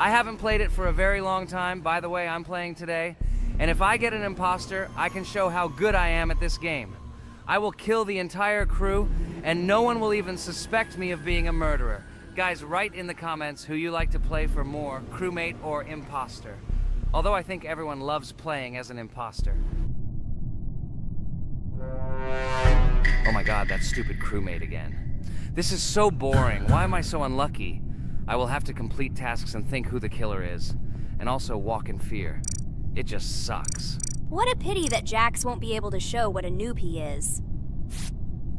I haven't played it for a very long time. By the way, I'm playing today. And if I get an imposter, I can show how good I am at this game. I will kill the entire crew, and no one will even suspect me of being a murderer. Guys, write in the comments who you like to play for more, crewmate or imposter. Although I think everyone loves playing as an imposter. Oh my god, that stupid crewmate again. This is so boring. Why am I so unlucky? I will have to complete tasks and think who the killer is, and also walk in fear. It just sucks. What a pity that Jax won't be able to show what a noob he is.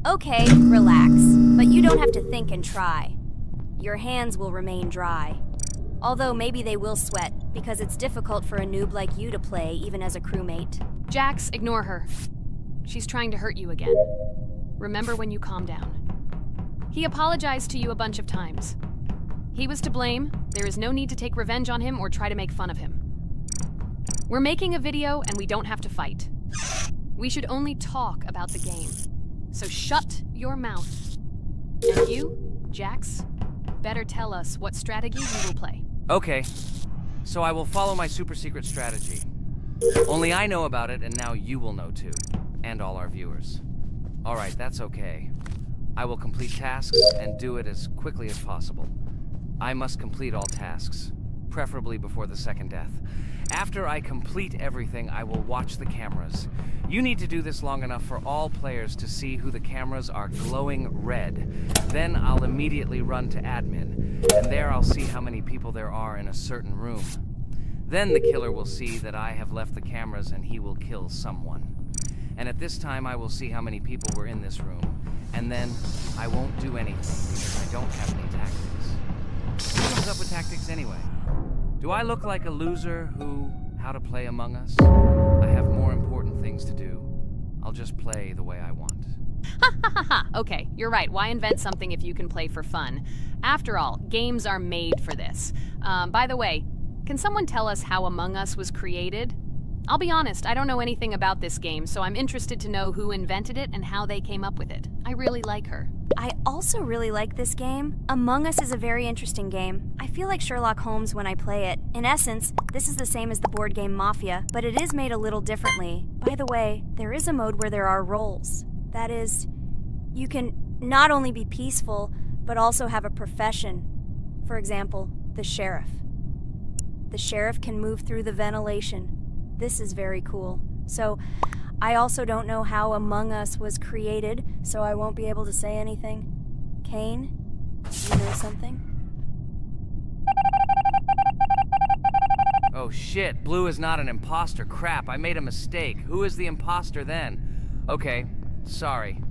Okay, relax, but you don't have to think and try. Your hands will remain dry. Although maybe they will sweat, because it's difficult for a noob like you to play, even as a crewmate. Jax, ignore her. She's trying to hurt you again. Remember when you calm down. He apologized to you a bunch of times. He was to blame. There is no need to take revenge on him or try to make fun of him. We're making a video and we don't have to fight. We should only talk about the game. So shut your mouth. And you, Jax, better tell us what strategy you will play. Okay, so I will follow my super secret strategy. Only I know about it, and now you will know too. And all our viewers. Alright, that's okay. I will complete tasks and do it as quickly as possible. I must complete all tasks, preferably before the second death. After I complete everything, I will watch the cameras. You need to do this long enough for all players to see who the cameras are glowing red. Then I'll immediately run to admin, and there I'll see how many people there are in a certain room. Then the killer will see that I have left the cameras and he will kill someone. And at this time I will see how many people were in this room. And then I won't do anything because I don't have any tactics. Who comes up with tactics anyway? Do I look like a loser who, how to play Among Us? I have more important things to do. I'll just play the way I want. Ha ha ha ha! Okay, you're right. Why invent something if you can play for fun? After all, games are made for this. By the way, can someone tell us how Among Us was created? I'll be honest, I don't know anything about this game, so I'm interested to know who invented it and how they came up with it. I really like her. I also really like this game. Among Us is a very interesting game. I feel like Sherlock Holmes when I play it. In essence, this is the same as the board game Mafia, but it is made a little differently. By the way, there is a mode where there are roles. That is, you can not only be peaceful, but also have a profession. For example, the sheriff. The sheriff can move through the ventilation. This is very cool. So, I also don't know how Among Us was created, so I won't be able to say anything. Kane, you know something? Oh shit, Blue is not an imposter. Crap, I made a mistake. Who is the imposter then? Okay, sorry.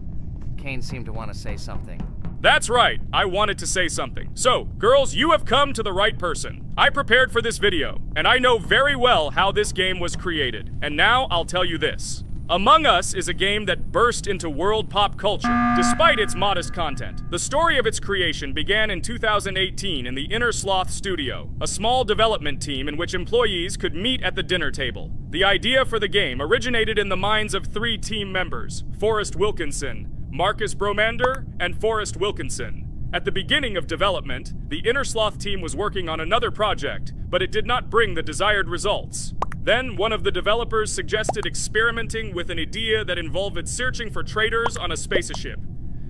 Kane seemed to want to say something. That's right, I wanted to say something. So, girls, you have come to the right person. I prepared for this video, and I know very well how this game was created. And now I'll tell you this. Among Us is a game that burst into world pop culture, despite its modest content. The story of its creation began in 2018 in the Inner Sloth Studio, a small development team in which employees could meet at the dinner table. The idea for the game originated in the minds of 3 team members, Forrest Wilkinson, Marcus Bromander, and Forrest Wilkinson. At the beginning of development, the Inner Sloth team was working on another project, but it did not bring the desired results. Then, one of the developers suggested experimenting with an idea that involved searching for traitors on a spaceship.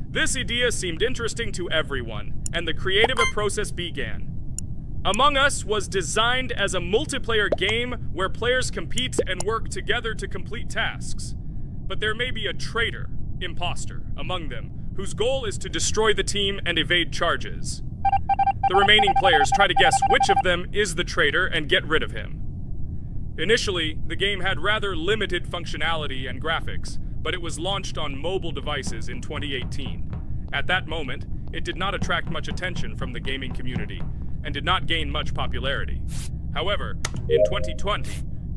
This idea seemed interesting to everyone, and the creative process began. Among Us was designed as a multiplayer game where players compete and work together to complete tasks. But there may be a traitor, imposter, among them, whose goal is to destroy the team and evade charges. The remaining players try to guess which of them is the traitor and get rid of him. Initially, the game had rather limited functionality and graphics, but it was launched on mobile devices in 2018. At that moment, it did not attract much attention from the gaming community, and did not gain much popularity. However, in 2020,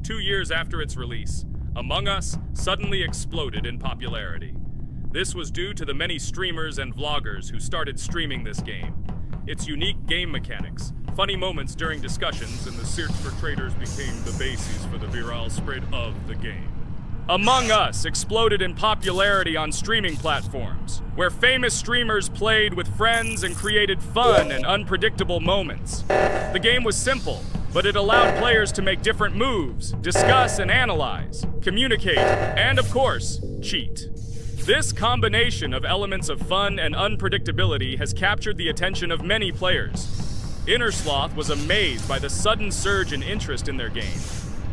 2 years after its release, Among Us suddenly exploded in popularity. This was due to the many streamers and vloggers who started streaming this game. Its unique game mechanics, funny moments during discussions, and the search for traitors became the basis for the viral spread of the game. Among Us exploded in popularity on streaming platforms, where famous streamers played with friends and created fun and unpredictable moments. The game was simple, but it allowed players to make different moves, discuss and analyze, communicate, and of course, cheat. This combination of elements of fun and unpredictability has captured the attention of many players. Innersloth was amazed by the sudden surge in interest in their game,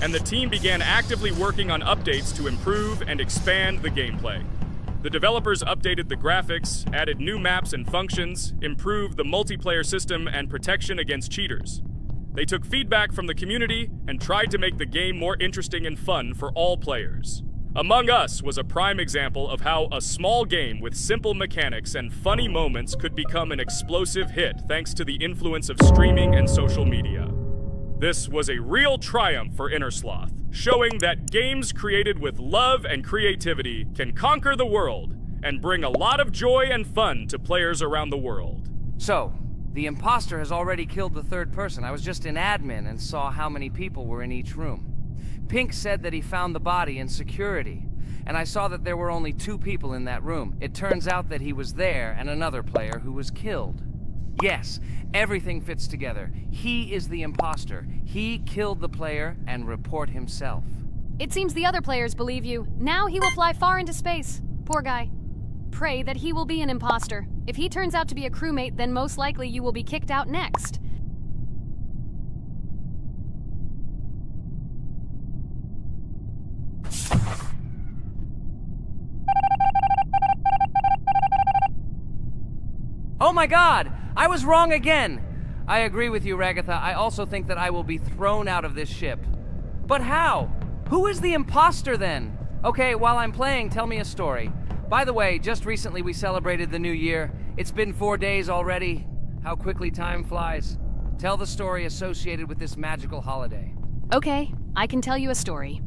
and the team began actively working on updates to improve and expand the gameplay. The developers updated the graphics, added new maps and functions, improved the multiplayer system and protection against cheaters. They took feedback from the community and tried to make the game more interesting and fun for all players. Among Us was a prime example of how a small game with simple mechanics and funny moments could become an explosive hit thanks to the influence of streaming and social media. This was a real triumph for Innersloth, showing that games created with love and creativity can conquer the world and bring a lot of joy and fun to players around the world. So, the imposter has already killed the third person. I was just in admin and saw how many people were in each room. Pink said that he found the body in security, and I saw that there were only 2 people in that room. It turns out that he was there and another player who was killed. Yes, everything fits together. He is the imposter. He killed the player and report himself. It seems the other players believe you. Now he will fly far into space. Poor guy. Pray that he will be an imposter. If he turns out to be a crewmate, then most likely you will be kicked out next. Oh my god! I was wrong again! I agree with you, Ragatha. I also think that I will be thrown out of this ship. But how? Who is the imposter then? Okay, while I'm playing, tell me a story. By the way, just recently we celebrated the new year. It's been 4 days already. How quickly time flies. Tell the story associated with this magical holiday. Okay, I can tell you a story.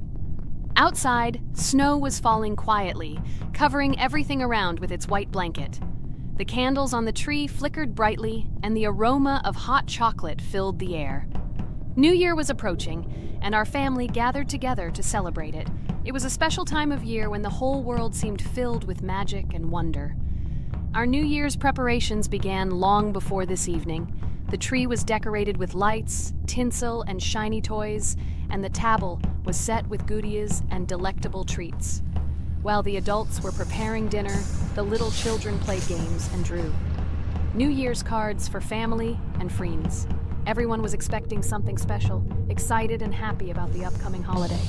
Outside, snow was falling quietly, covering everything around with its white blanket. The candles on the tree flickered brightly, and the aroma of hot chocolate filled the air. New Year was approaching, and our family gathered together to celebrate it. It was a special time of year when the whole world seemed filled with magic and wonder. Our New Year's preparations began long before this evening. The tree was decorated with lights, tinsel, and shiny toys, and the table was set with goodies and delectable treats. While the adults were preparing dinner, the little children played games and drew. New Year's cards for family and friends. Everyone was expecting something special, excited and happy about the upcoming holiday.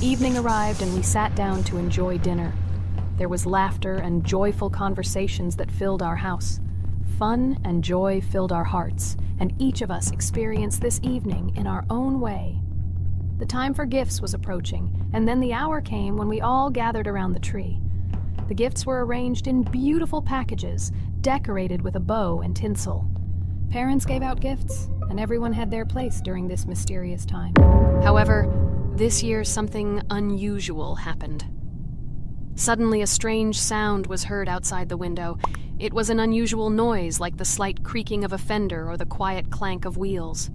Evening arrived and we sat down to enjoy dinner. There was laughter and joyful conversations that filled our house. Fun and joy filled our hearts, and each of us experienced this evening in our own way. The time for gifts was approaching, and then the hour came when we all gathered around the tree. The gifts were arranged in beautiful packages, decorated with a bow and tinsel. Parents gave out gifts, and everyone had their place during this mysterious time. However, this year something unusual happened. Suddenly a strange sound was heard outside the window. It was an unusual noise, like the slight creaking of a fender or the quiet clank of wheels.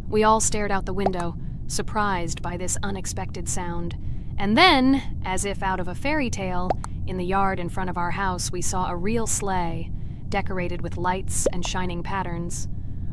We all stared out the window, surprised by this unexpected sound. And then, as if out of a fairy tale, in the yard in front of our house we saw a real sleigh, decorated with lights and shining patterns.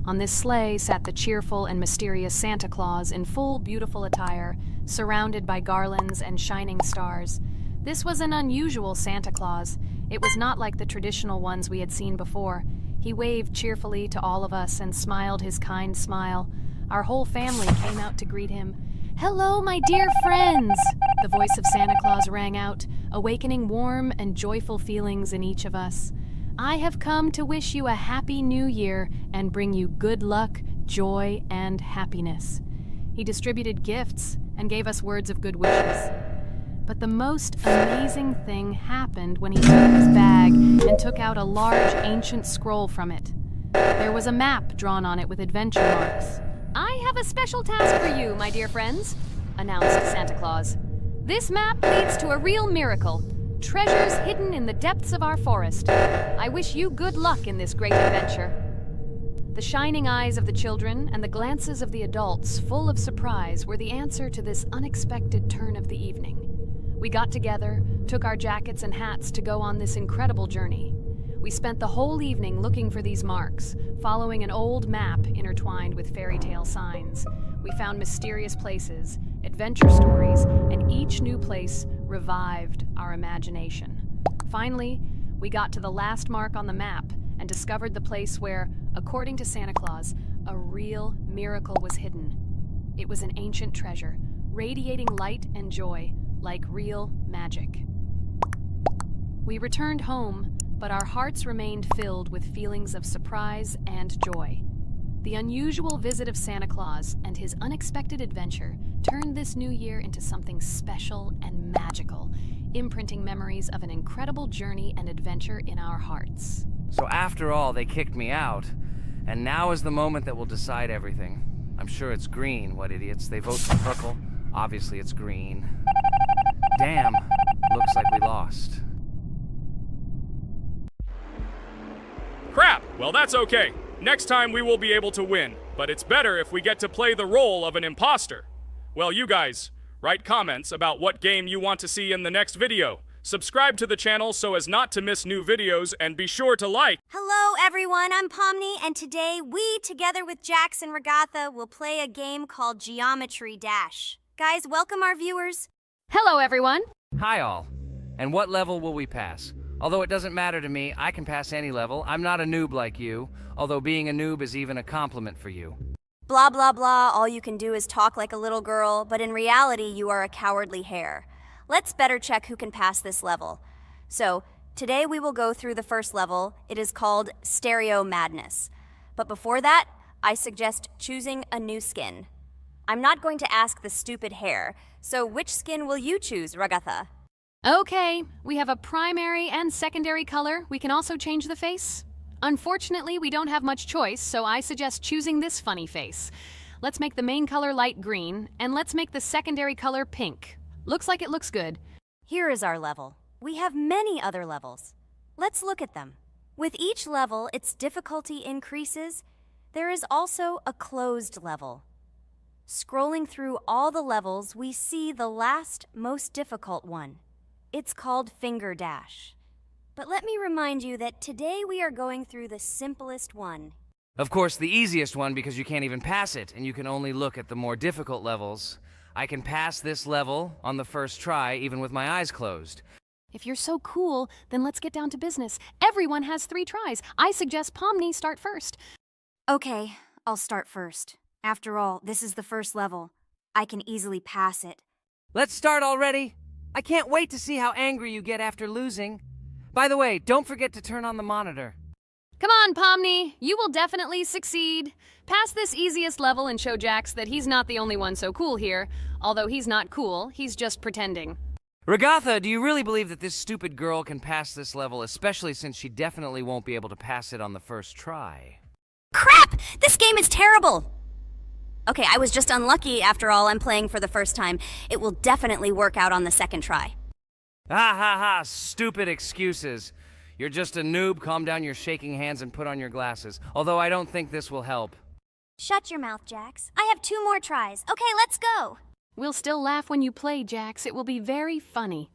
On this sleigh sat the cheerful and mysterious Santa Claus in full beautiful attire, surrounded by garlands and shining stars. This was an unusual Santa Claus. It was not like the traditional ones we had seen before. He waved cheerfully to all of us and smiled his kind smile. Our whole family came out to greet him. "Hello, my dear friends!" The voice of Santa Claus rang out, awakening warm and joyful feelings in each of us. "I have come to wish you a happy new year and bring you good luck, joy, and happiness." He distributed gifts and gave us words of good wishes. But the most amazing thing happened when he took his bag and took out a large ancient scroll from it. There was a map drawn on it with adventure marks. "I have a special task for you, my dear friends," announced Santa Claus. "This map leads to a real miracle. Treasures hidden in the depths of our forest. I wish you good luck in this great adventure." The shining eyes of the children and the glances of the adults, full of surprise, were the answer to this unexpected turn of the evening. We got together, took our jackets and hats to go on this incredible journey. We spent the whole evening looking for these marks, following an old map intertwined with fairy tale signs. We found mysterious places, adventure stories, and each new place revived our imagination. Finally, we got to the last mark on the map and discovered the place where, according to Santa Claus, a real miracle was hidden. It was an ancient treasure, radiating light and joy like real magic. We returned home, but our hearts remained filled with feelings of surprise and joy. The unusual visit of Santa Claus and his unexpected adventure turned this new year into something special and magical, imprinting memories of an incredible journey and adventure in our hearts. So after all, they kicked me out, and now is the moment that will decide everything. I'm sure it's green, what idiots. They vote for purple. Obviously it's green. Damn, looks like we lost. Crap! Well, that's okay. Next time we will be able to win, but it's better if we get to play the role of an imposter. Well, you guys, write comments about what game you want to see in the next video. Subscribe to the channel so as not to miss new videos, and be sure to like. Hello, everyone. I'm Pomni, and today we, together with Jax and Regatha, will play a game called Geometry Dash. Guys, welcome our viewers. Hello, everyone. Hi all. And what level will we pass? Although it doesn't matter to me, I can pass any level. I'm not a noob like you, although being a noob is even a compliment for you. Blah, blah, blah. All you can do is talk like a little girl, but in reality, you are a cowardly hare. Let's better check who can pass this level. So, today we will go through the first level. It is called Stereo Madness. But before that, I suggest choosing a new skin. I'm not going to ask the stupid hare, so which skin will you choose, Regatha? Okay, we have a primary and secondary color. We can also change the face. Unfortunately, we don't have much choice, so I suggest choosing this funny face. Let's make the main color light green, and let's make the secondary color pink. Looks like it looks good. Here is our level. We have many other levels. Let's look at them. With each level, its difficulty increases. There is also a closed level. Scrolling through all the levels, we see the last, most difficult one. It's called Finger Dash. But let me remind you that today we are going through the simplest one. Of course, the easiest one because you can't even pass it, and you can only look at the more difficult levels. I can pass this level on the first try, even with my eyes closed. If you're so cool, then let's get down to business. Everyone has 3 tries. I suggest Pomni start first. Okay, I'll start first. After all, this is the first level. I can easily pass it. Let's start already. I can't wait to see how angry you get after losing. By the way, don't forget to turn on the monitor. Come on, Pomni. You will definitely succeed. Pass this easiest level and show Jax that he's not the only one so cool here. Although he's not cool, he's just pretending. Regatha, do you really believe that this stupid girl can pass this level, especially since she definitely won't be able to pass it on the first try? Crap! This game is terrible! Okay, I was just unlucky. After all, I'm playing for the first time. It will definitely work out on the second try. Ha ha ha, stupid excuses. You're just a noob, calm down your shaking hands and put on your glasses. Although I don't think this will help. Shut your mouth, Jax. I have 2 more tries. Okay, let's go! We'll still laugh when you play, Jax. It will be very funny.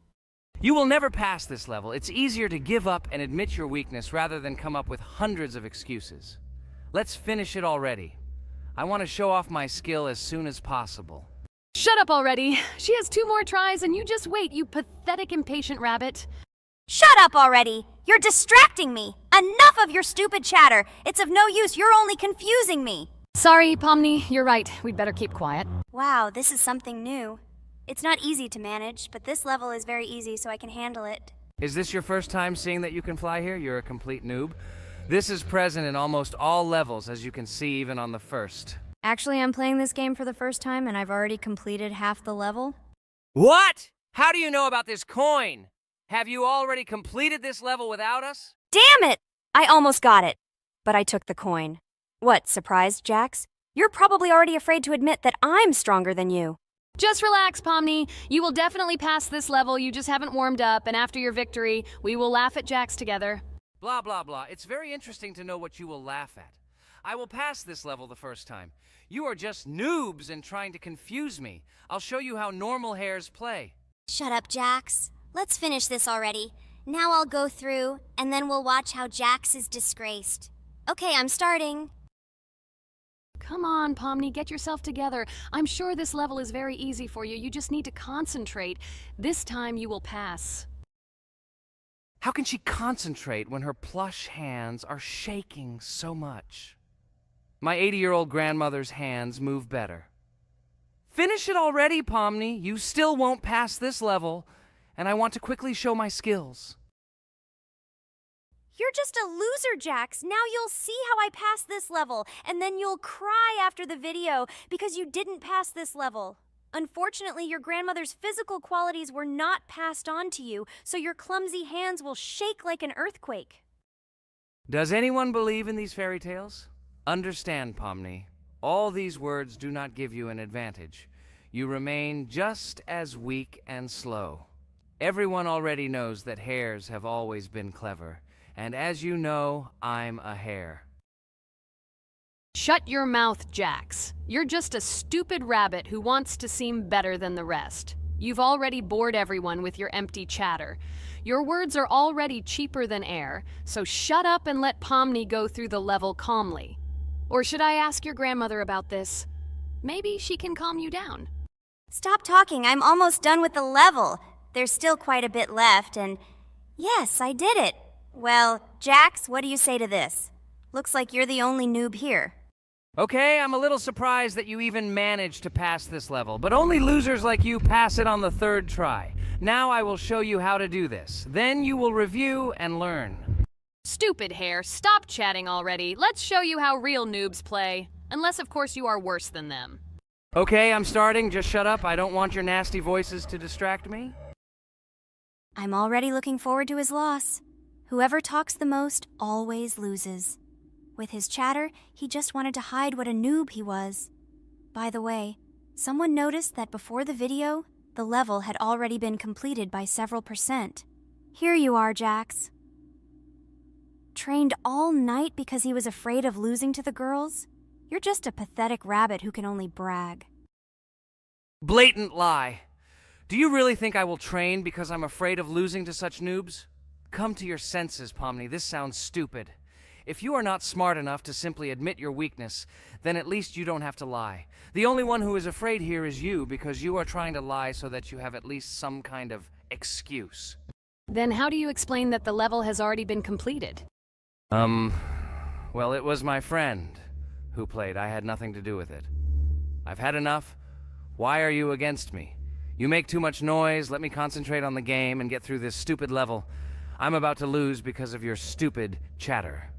You will never pass this level. It's easier to give up and admit your weakness rather than come up with hundreds of excuses. Let's finish it already. I want to show off my skill as soon as possible. Shut up already. She has 2 more tries and you just wait, you pathetic impatient rabbit. Shut up already! You're distracting me! Enough of your stupid chatter! It's of no use, you're only confusing me! Sorry, Pomni, you're right. We'd better keep quiet. Wow, this is something new. It's not easy to manage, but this level is very easy, so I can handle it. Is this your first time seeing that you can fly here? You're a complete noob. This is present in almost all levels, as you can see even on the first. Actually, I'm playing this game for the first time, and I've already completed half the level. What? How do you know about this coin? Have you already completed this level without us? Damn it! I almost got it, but I took the coin. What, surprised, Jax? You're probably already afraid to admit that I'm stronger than you. Just relax, Pomni. You will definitely pass this level, you just haven't warmed up, and after your victory, we will laugh at Jax together. Blah, blah, blah. It's very interesting to know what you will laugh at. I will pass this level the first time. You are just noobs and trying to confuse me. I'll show you how normal hares play. Shut up, Jax. Let's finish this already. Now I'll go through, and then we'll watch how Jax is disgraced. Okay, I'm starting. Come on, Pomni, get yourself together. I'm sure this level is very easy for you. You just need to concentrate. This time you will pass. How can she concentrate when her plush hands are shaking so much? My 80-year-old grandmother's hands move better. Finish it already, Pomni. You still won't pass this level, and I want to quickly show my skills. You're just a loser, Jax. Now you'll see how I pass this level, and then you'll cry after the video because you didn't pass this level. Unfortunately, your grandmother's physical qualities were not passed on to you, so your clumsy hands will shake like an earthquake. Does anyone believe in these fairy tales? Understand, Pomni. All these words do not give you an advantage. You remain just as weak and slow. Everyone already knows that hares have always been clever. And as you know, I'm a hare. Shut your mouth, Jax. You're just a stupid rabbit who wants to seem better than the rest. You've already bored everyone with your empty chatter. Your words are already cheaper than air, so shut up and let Pomni go through the level calmly. Or should I ask your grandmother about this? Maybe she can calm you down. Stop talking. I'm almost done with the level. There's still quite a bit left, and yes, I did it. Well, Jax, what do you say to this? Looks like you're the only noob here. Okay, I'm a little surprised that you even managed to pass this level, but only losers like you pass it on the third try. Now I will show you how to do this. Then you will review and learn. Stupid hare, stop chatting already. Let's show you how real noobs play. Unless, of course, you are worse than them. Okay, I'm starting. Just shut up. I don't want your nasty voices to distract me. I'm already looking forward to his loss. Whoever talks the most always loses. With his chatter, he just wanted to hide what a noob he was. By the way, someone noticed that before the video, the level had already been completed by several %. Here you are, Jax. Trained all night because he was afraid of losing to the girls? You're just a pathetic rabbit who can only brag. Blatant lie. Do you really think I will train because I'm afraid of losing to such noobs? Come to your senses, Pomni. This sounds stupid. If you are not smart enough to simply admit your weakness, then at least you don't have to lie. The only one who is afraid here is you, because you are trying to lie so that you have at least some kind of excuse. Then how do you explain that the level has already been completed? Well, it was my friend who played. I had nothing to do with it. I've had enough. Why are you against me? You make too much noise. Let me concentrate on the game and get through this stupid level. I'm about to lose because of your stupid chatter.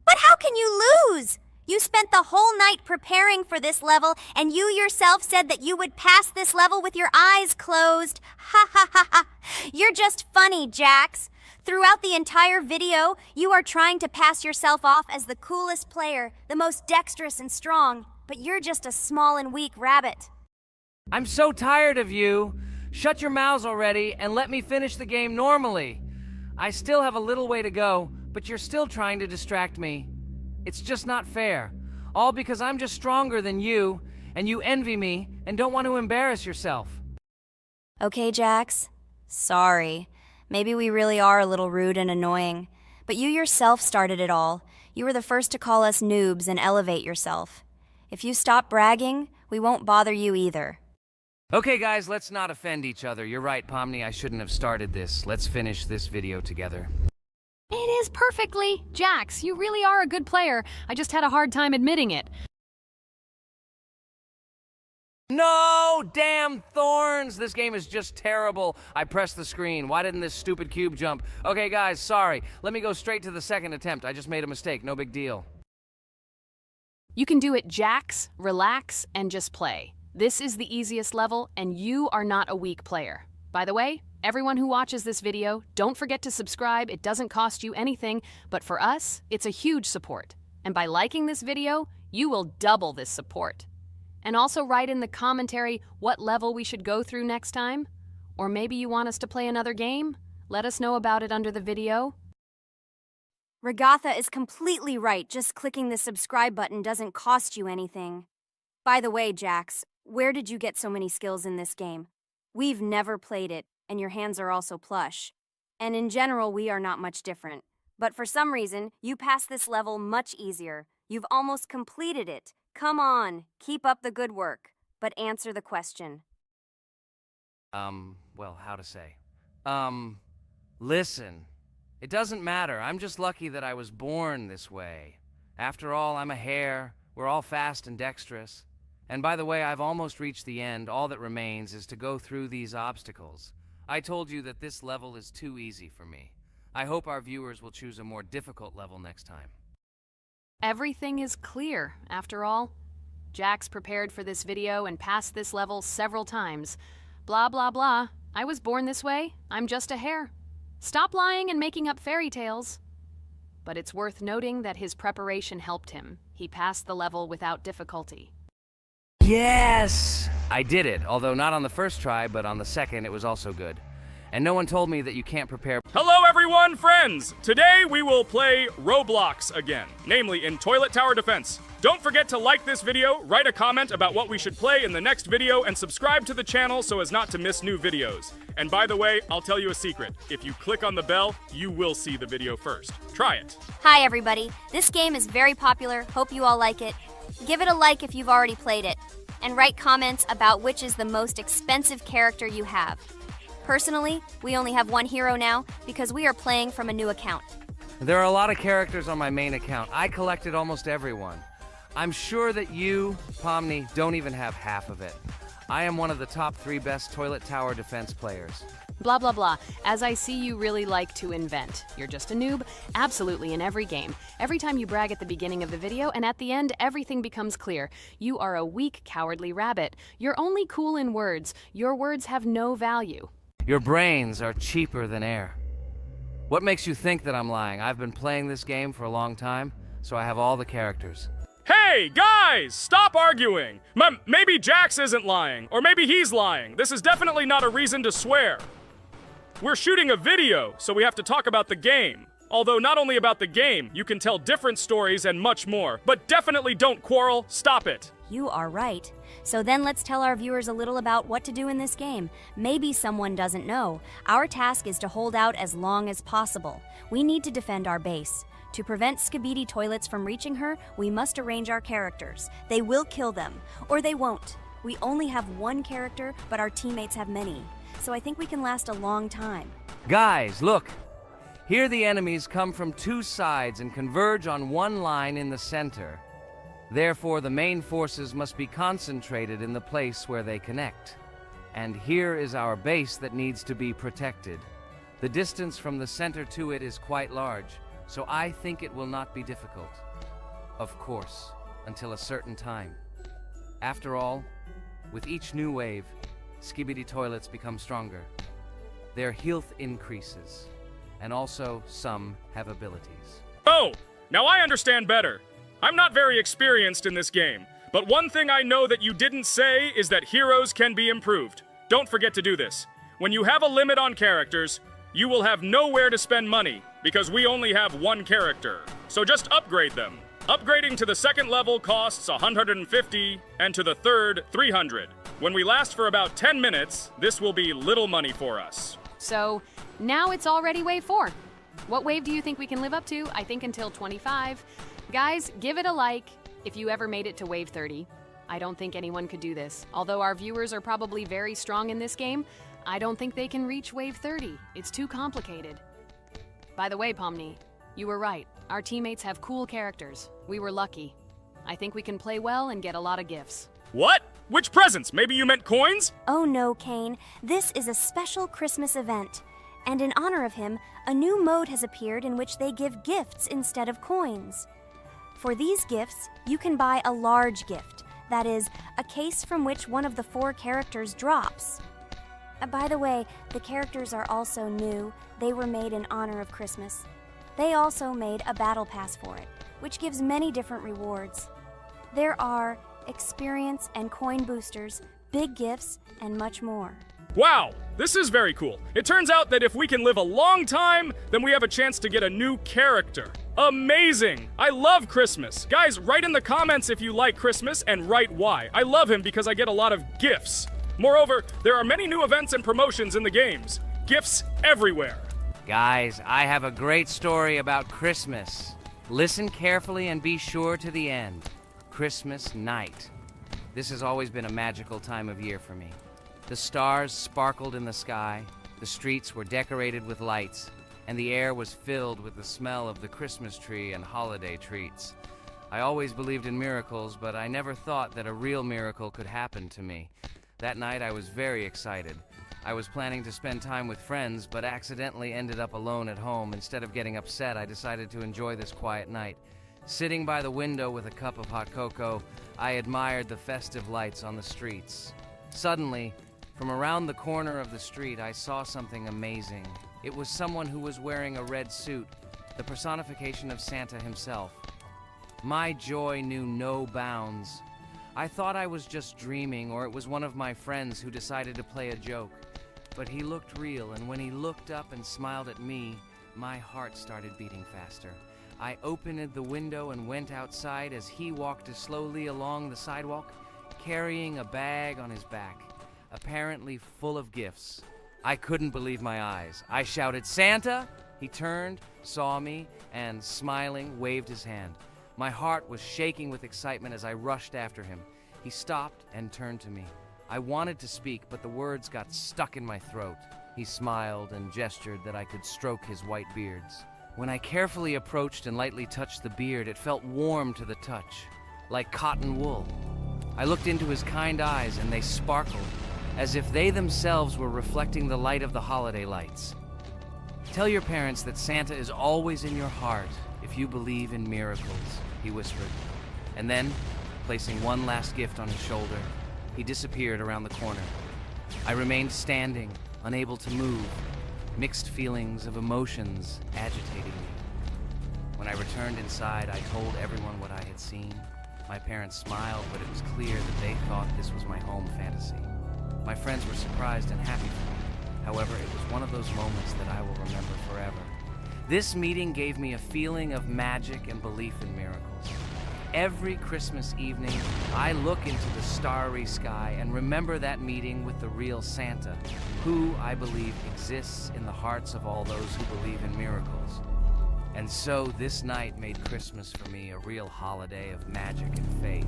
But how can you lose? You spent the whole night preparing for this level, and you yourself said that you would pass this level with your eyes closed. Ha ha ha ha. You're just funny, Jax. Throughout the entire video, you are trying to pass yourself off as the coolest player, the most dexterous and strong, but you're just a small and weak rabbit. I'm so tired of you. Shut your mouths already and let me finish the game normally. I still have a little way to go, but you're still trying to distract me. It's just not fair. All because I'm just stronger than you, and you envy me and don't want to embarrass yourself. Okay, Jax. Sorry. Maybe we really are a little rude and annoying. But you yourself started it all. You were the first to call us noobs and elevate yourself. If you stop bragging, we won't bother you either. Okay, guys, let's not offend each other. You're right, Pomni, I shouldn't have started this. Let's finish this video together. It is perfectly. Jax, you really are a good player. I just had a hard time admitting it. No! Damn thorns! This game is just terrible. I pressed the screen. Why didn't this stupid cube jump? Okay, guys, sorry. Let me go straight to the second attempt. I just made a mistake. No big deal. You can do it, Jax, relax, and just play. This is the easiest level, and you are not a weak player. By the way, everyone who watches this video, don't forget to subscribe. It doesn't cost you anything, but for us, it's a huge support. And by liking this video, you will double this support. And also write in the commentary what level we should go through next time. Or maybe you want us to play another game? Let us know about it under the video. Regatha is completely right. Just clicking the subscribe button doesn't cost you anything. By the way, Jax, where did you get so many skills in this game? We've never played it, and your hands are also plush. And in general, we are not much different. But for some reason, you passed this level much easier. You've almost completed it. Come on, keep up the good work. But answer the question. Well, how to say? Listen. It doesn't matter. I'm just lucky that I was born this way. After all, I'm a hare. We're all fast and dexterous. And by the way, I've almost reached the end. All that remains is to go through these obstacles. I told you that this level is too easy for me. I hope our viewers will choose a more difficult level next time. Everything is clear, after all. Jax prepared for this video and passed this level several times. Blah, blah, blah. I was born this way. I'm just a hare. Stop lying and making up fairy tales. But it's worth noting that his preparation helped him. He passed the level without difficulty. Yes! I did it, although not on the first try, but on the second it was also good. And no one told me that you can't prepare. Hello everyone, friends! Today we will play Roblox again, namely in Toilet Tower Defense. Don't forget to like this video, write a comment about what we should play in the next video, and subscribe to the channel so as not to miss new videos. And by the way, I'll tell you a secret. If you click on the bell, you will see the video first. Try it. Hi, everybody. This game is very popular. Hope you all like it. Give it a like if you've already played it. And write comments about which is the most expensive character you have. Personally, we only have one hero now because we are playing from a new account. There are a lot of characters on my main account. I collected almost everyone. I'm sure that you, Pomni, don't even have half of it. I am one of the top 3 best Toilet Tower Defense players. Blah, blah, blah. As I see you really like to invent. You're just a noob? Absolutely, in every game. Every time you brag at the beginning of the video, and at the end, everything becomes clear. You are a weak, cowardly rabbit. You're only cool in words. Your words have no value. Your brains are cheaper than air. What makes you think that I'm lying? I've been playing this game for a long time, so I have all the characters. Hey, guys! Stop arguing! Maybe Jax isn't lying, or maybe he's lying. This is definitely not a reason to swear. We're shooting a video, so we have to talk about the game. Although not only about the game, you can tell different stories and much more. But definitely don't quarrel. Stop it. You are right. So then let's tell our viewers a little about what to do in this game. Maybe someone doesn't know. Our task is to hold out as long as possible. We need to defend our base. To prevent Skibidi Toilets from reaching her, we must arrange our characters. They will kill them, or they won't. We only have one character, but our teammates have many. So I think we can last a long time. Guys, look! Here the enemies come from 2 sides and converge on one line in the center. Therefore, the main forces must be concentrated in the place where they connect. And here is our base that needs to be protected. The distance from the center to it is quite large, so I think it will not be difficult. Of course, until a certain time. After all, with each new wave, Skibidi Toilets become stronger. Their health increases, and also some have abilities. Oh, now I understand better. I'm not very experienced in this game, but one thing I know that you didn't say is that heroes can be improved. Don't forget to do this. When you have a limit on characters, you will have nowhere to spend money, because we only have one character. So just upgrade them. Upgrading to the 2nd level costs 150, and to the 3rd, 300. When we last for about 10 minutes, this will be little money for us. So, now it's already wave 4. What wave do you think we can live up to? I think until 25. Guys, give it a like if you ever made it to wave 30. I don't think anyone could do this. Although our viewers are probably very strong in this game, I don't think they can reach wave 30. It's too complicated. By the way, Pomni, you were right. Our teammates have cool characters. We were lucky. I think we can play well and get a lot of gifts. What? Which presents? Maybe you meant coins? Oh no, Kane. This is a special Christmas event. And in honor of him, a new mode has appeared in which they give gifts instead of coins. For these gifts, you can buy a large gift. That is, a case from which one of the 4 characters drops. By the way, the characters are also new. They were made in honor of Christmas. They also made a battle pass for it, which gives many different rewards. There are experience and coin boosters, big gifts, and much more. Wow, this is very cool. It turns out that if we can live a long time, then we have a chance to get a new character. Amazing! I love Christmas. Guys, write in the comments if you like Christmas and write why. I love him because I get a lot of gifts. Moreover, there are many new events and promotions in the games. Gifts everywhere. Guys, I have a great story about Christmas. Listen carefully and be sure to the end. Christmas night. This has always been a magical time of year for me. The stars sparkled in the sky, the streets were decorated with lights, and the air was filled with the smell of the Christmas tree and holiday treats. I always believed in miracles, but I never thought that a real miracle could happen to me. That night I was very excited. I was planning to spend time with friends, but accidentally ended up alone at home. Instead of getting upset, I decided to enjoy this quiet night. Sitting by the window with a cup of hot cocoa, I admired the festive lights on the streets. Suddenly, from around the corner of the street, I saw something amazing. It was someone who was wearing a red suit, the personification of Santa himself. My joy knew no bounds. I thought I was just dreaming, or it was one of my friends who decided to play a joke. But he looked real, and when he looked up and smiled at me, my heart started beating faster. I opened the window and went outside as he walked slowly along the sidewalk, carrying a bag on his back, apparently full of gifts. I couldn't believe my eyes. I shouted, "Santa!" He turned, saw me, and smiling, waved his hand. My heart was shaking with excitement as I rushed after him. He stopped and turned to me. I wanted to speak, but the words got stuck in my throat. He smiled and gestured that I could stroke his white beards. When I carefully approached and lightly touched the beard, it felt warm to the touch, like cotton wool. I looked into his kind eyes, and they sparkled, as if they themselves were reflecting the light of the holiday lights. "Tell your parents that Santa is always in your heart if you believe in miracles," he whispered. And then, placing one last gift on his shoulder, he disappeared around the corner. I remained standing, unable to move, mixed feelings of emotions agitating me. When I returned inside, I told everyone what I had seen. My parents smiled, but it was clear that they thought this was my home fantasy. My friends were surprised and happy for me. However, it was one of those moments that I will remember forever. This meeting gave me a feeling of magic and belief in miracles. Every Christmas evening, I look into the starry sky and remember that meeting with the real Santa, who, I believe, exists in the hearts of all those who believe in miracles. And so this night made Christmas for me a real holiday of magic and faith,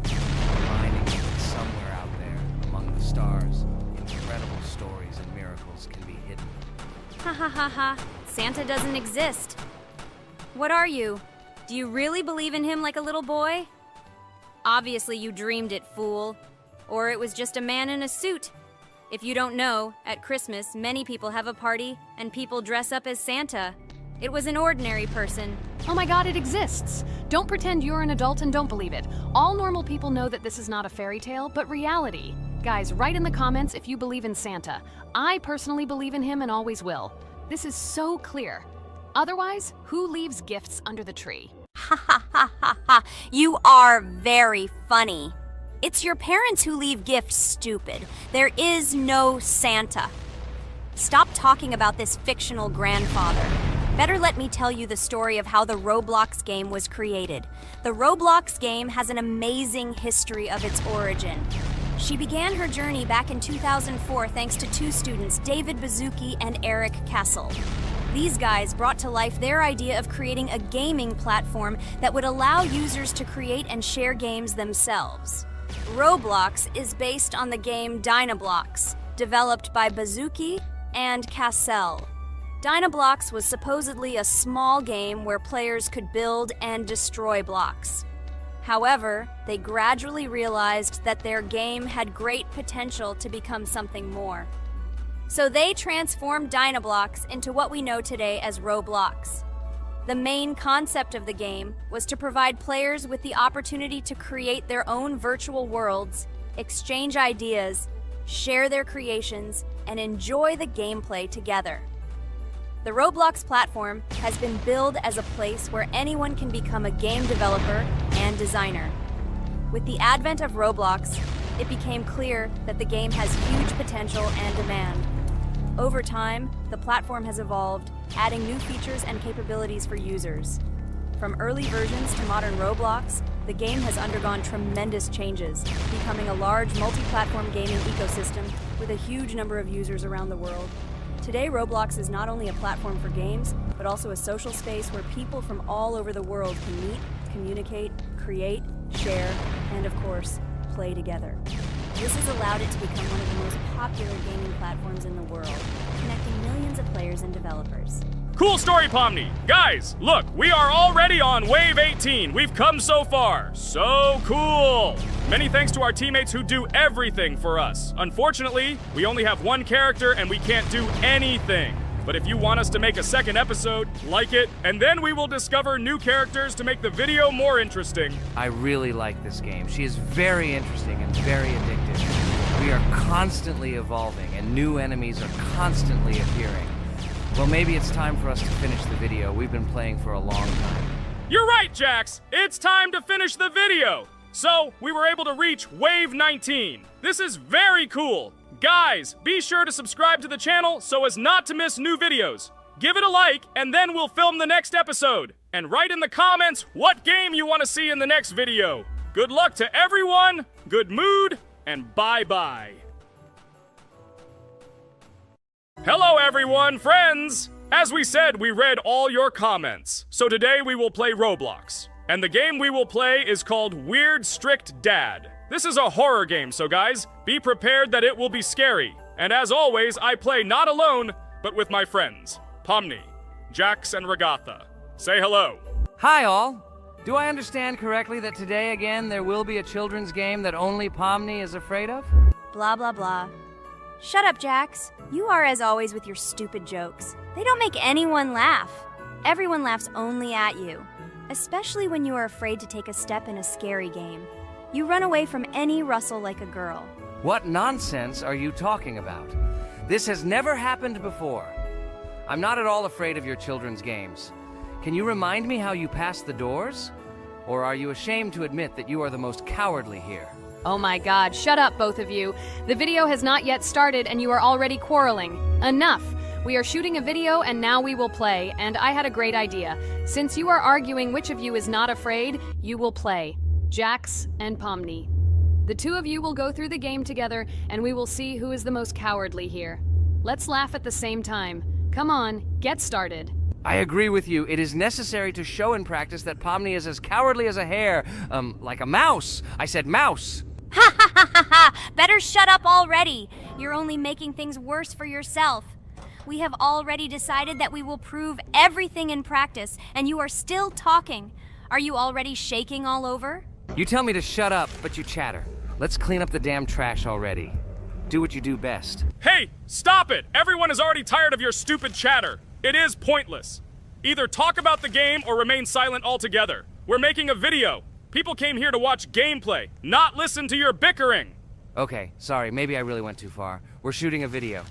reminding me that somewhere out there, among the stars, incredible stories and miracles can be hidden. Ha ha ha ha. Santa doesn't exist. What are you? Do you really believe in him like a little boy? Obviously you dreamed it, fool. Or it was just a man in a suit. If you don't know, at Christmas, many people have a party and people dress up as Santa. It was an ordinary person. Oh my god, it exists! Don't pretend you're an adult and don't believe it. All normal people know that this is not a fairy tale, but reality. Guys, write in the comments if you believe in Santa. I personally believe in him and always will. This is so clear. Otherwise, who leaves gifts under the tree? Ha ha ha ha ha. You are very funny. It's your parents who leave gifts, stupid. There is no Santa. Stop talking about this fictional grandfather. Better let me tell you the story of how the Roblox game was created. The Roblox game has an amazing history of its origin. She began her journey back in 2004 thanks to two students, David Bazuki and Eric Castle. These guys brought to life their idea of creating a gaming platform that would allow users to create and share games themselves. Roblox is based on the game Dynablox, developed by Bazuki and Cassell. Dynablox was supposedly a small game where players could build and destroy blocks. However, they gradually realized that their game had great potential to become something more. So they transformed Dynablox into what we know today as Roblox. The main concept of the game was to provide players with the opportunity to create their own virtual worlds, exchange ideas, share their creations, and enjoy the gameplay together. The Roblox platform has been billed as a place where anyone can become a game developer and designer. With the advent of Roblox, it became clear that the game has huge potential and demand. Over time, the platform has evolved, adding new features and capabilities for users. From early versions to modern Roblox, The game has undergone tremendous changes, becoming a large multi-platform gaming ecosystem with a huge number of users around the world. Today, Roblox is not only a platform for games, but also a social space where people from all over the world can meet, communicate, create, share, and of course, play together. This has allowed it to become one of the most popular gaming platforms in the world, connecting millions of players and developers. Cool story, Pomni. Guys, look, we are already on Wave 18. We've come so far. So cool. Many thanks to our teammates who do everything for us. Unfortunately, we only have one character and we can't do anything. But if you want us to make a second episode, like it, and then we will discover new characters to make the video more interesting. I really like this game. She is very interesting and very addictive. We are constantly evolving and new enemies are constantly appearing. Well, maybe it's time for us to finish the video. We've been playing for a long time. You're right, Jax. It's time to finish the video. So, we were able to reach Wave 19. This is very cool. Guys, be sure to subscribe to the channel so as not to miss new videos. Give it a like, and then we'll film the next episode. And write in the comments what game you want to see in the next video. Good luck to everyone, good mood, and bye-bye. Hello everyone, friends! As we said, we read all your comments. So today we will play Roblox. And the game we will play is called Weird Strict Dad. This is a horror game, so guys, be prepared that it will be scary. And as always, I play not alone, but with my friends, Pomni, Jax, and Regatha. Say hello. Hi, all. Do I understand correctly that today again there will be a children's game that only Pomni is afraid of? Blah, blah, blah. Shut up, Jax. You are as always with your stupid jokes. They don't make anyone laugh. Everyone laughs only at you, especially when you are afraid to take a step in a scary game. You run away from any rustle like a girl. What nonsense are you talking about? This has never happened before. I'm not at all afraid of your children's games. Can you remind me how you passed the doors? Or are you ashamed to admit that you are the most cowardly here? Oh my god, shut up, both of you. The video has not yet started and you are already quarreling. Enough! We are shooting a video and now we will play, and I had a great idea. Since you are arguing which of you is not afraid, you will play. Jax and Pomni. The two of you will go through the game together and we will see who is the most cowardly here. Let's laugh at the same time. Come on, get started. I agree with you. It is necessary to show in practice that Pomni is as cowardly as a hare. Like a mouse. I said mouse. Ha ha ha ha ha! Better shut up already! You're only making things worse for yourself. We have already decided that we will prove everything in practice, and you are still talking. Are you already shaking all over? You tell me to shut up, but you chatter. Let's clean up the damn trash already. Do what you do best. Hey, stop it! Everyone is already tired of your stupid chatter. It is pointless. Either talk about the game or remain silent altogether. We're making a video. People came here to watch gameplay, not listen to your bickering. Okay, sorry, maybe I really went too far. We're shooting a video.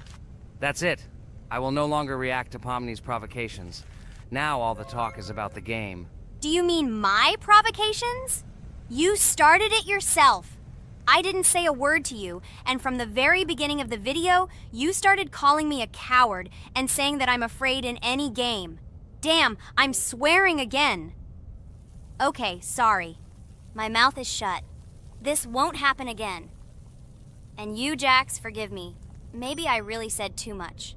That's it. I will no longer react to Pomni's provocations. Now all the talk is about the game. Do you mean my provocations? You started it yourself. I didn't say a word to you, and from the very beginning of the video, you started calling me a coward and saying that I'm afraid in any game. Damn, I'm swearing again. Okay, sorry. My mouth is shut. This won't happen again. And you, Jax, forgive me. Maybe I really said too much,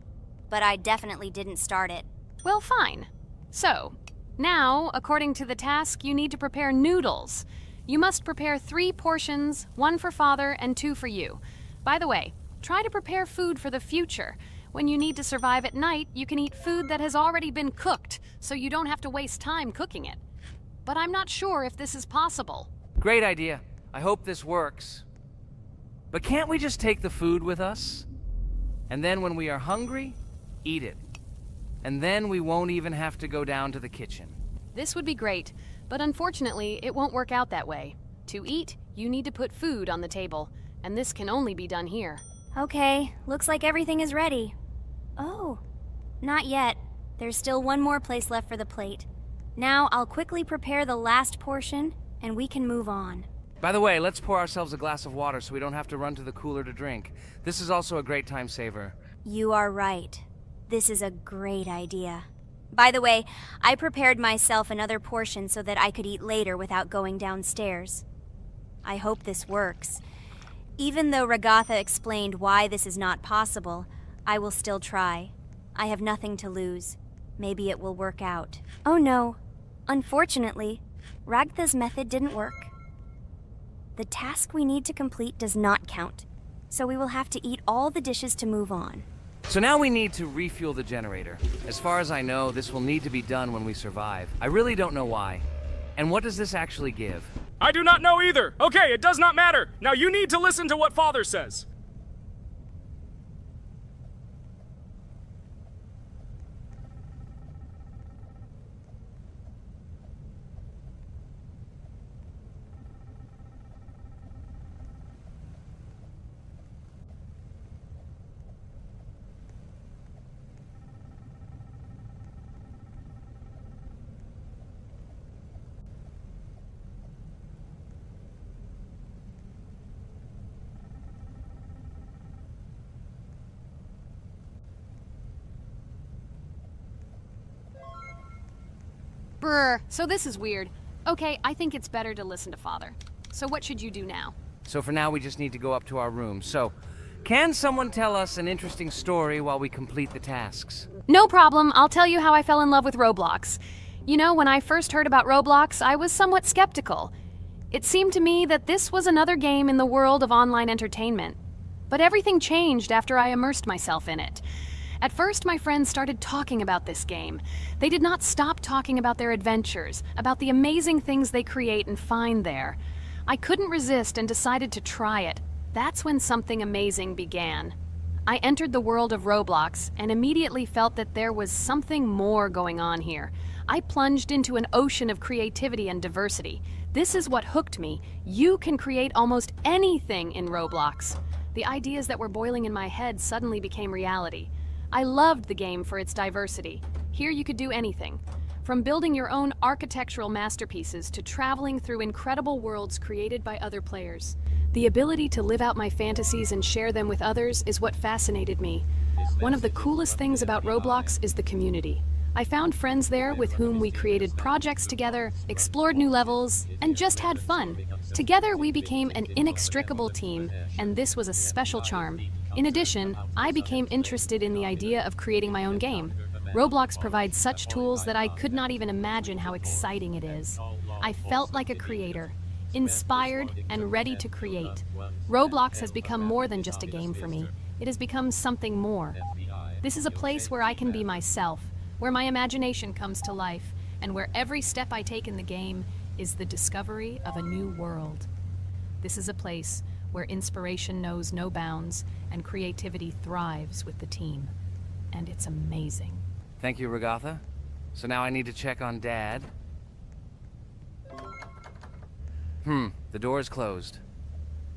but I definitely didn't start it. Well, fine. So, now, according to the task, you need to prepare noodles. You must prepare 3 portions, 1 for father and 2 for you. By the way, try to prepare food for the future. When you need to survive at night, you can eat food that has already been cooked, so you don't have to waste time cooking it. But I'm not sure if this is possible. Great idea. I hope this works. But can't we just take the food with us? And then when we are hungry, eat it. And then we won't even have to go down to the kitchen. This would be great, but unfortunately, it won't work out that way. To eat, you need to put food on the table, and this can only be done here. Okay, looks like everything is ready. Oh, not yet. There's still one more place left for the plate. Now I'll quickly prepare the last portion, and we can move on. By the way, let's pour ourselves a glass of water so we don't have to run to the cooler to drink. This is also a great time saver. You are right. This is a great idea. By the way, I prepared myself another portion so that I could eat later without going downstairs. I hope this works. Even though Ragatha explained why this is not possible, I will still try. I have nothing to lose. Maybe it will work out. Oh no. Unfortunately, Ragatha's method didn't work. The task we need to complete does not count, so we will have to eat all the dishes to move on. So now we need to refuel the generator. As far as I know, this will need to be done when we survive. I really don't know why. And what does this actually give? I do not know either. Okay, it does not matter. Now you need to listen to what Father says. Brr, so this is weird. Okay, I think it's better to listen to Father. So what should you do now? So for now, we just need to go up to our room. So, can someone tell us an interesting story while we complete the tasks? No problem, I'll tell you how I fell in love with Roblox. You know, when I first heard about Roblox, I was somewhat skeptical. It seemed to me that this was another game in the world of online entertainment. But everything changed after I immersed myself in it. At first, my friends started talking about this game. They did not stop talking about their adventures, about the amazing things they create and find there. I couldn't resist and decided to try it. That's when something amazing began. I entered the world of Roblox and immediately felt that there was something more going on here. I plunged into an ocean of creativity and diversity. This is what hooked me. You can create almost anything in Roblox. The ideas that were boiling in my head suddenly became reality. I loved the game for its diversity. Here you could do anything. From building your own architectural masterpieces to traveling through incredible worlds created by other players. The ability to live out my fantasies and share them with others is what fascinated me. One of the coolest things about Roblox is the community. I found friends there with whom we created projects together, explored new levels, and just had fun. Together we became an inextricable team, and this was a special charm. In addition, I became interested in the idea of creating my own game. Roblox provides such tools that I could not even imagine how exciting it is. I felt like a creator, inspired and ready to create. Roblox has become more than just a game for me. It has become something more. This is a place where I can be myself, where my imagination comes to life, and where every step I take in the game is the discovery of a new world. This is a place where inspiration knows no bounds and creativity thrives with the team. And it's amazing. Thank you, Ragatha. So now I need to check on Dad. The door is closed.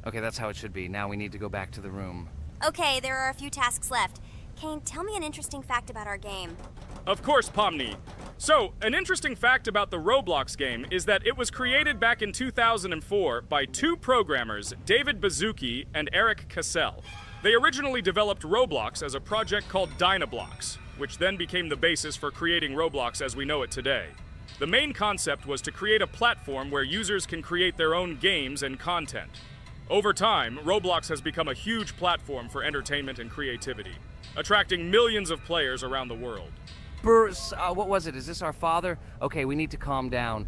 Okay, that's how it should be. Now we need to go back to the room. Okay, there are a few tasks left. Kane, tell me an interesting fact about our game. Of course, Pomni. So, an interesting fact about the Roblox game is that it was created back in 2004 by two programmers, David Bazuki and Eric Cassell. They originally developed Roblox as a project called Dynablocks, which then became the basis for creating Roblox as we know it today. The main concept was to create a platform where users can create their own games and content. Over time, Roblox has become a huge platform for entertainment and creativity, attracting millions of players around the world. What was it? Is this our father? Okay, we need to calm down.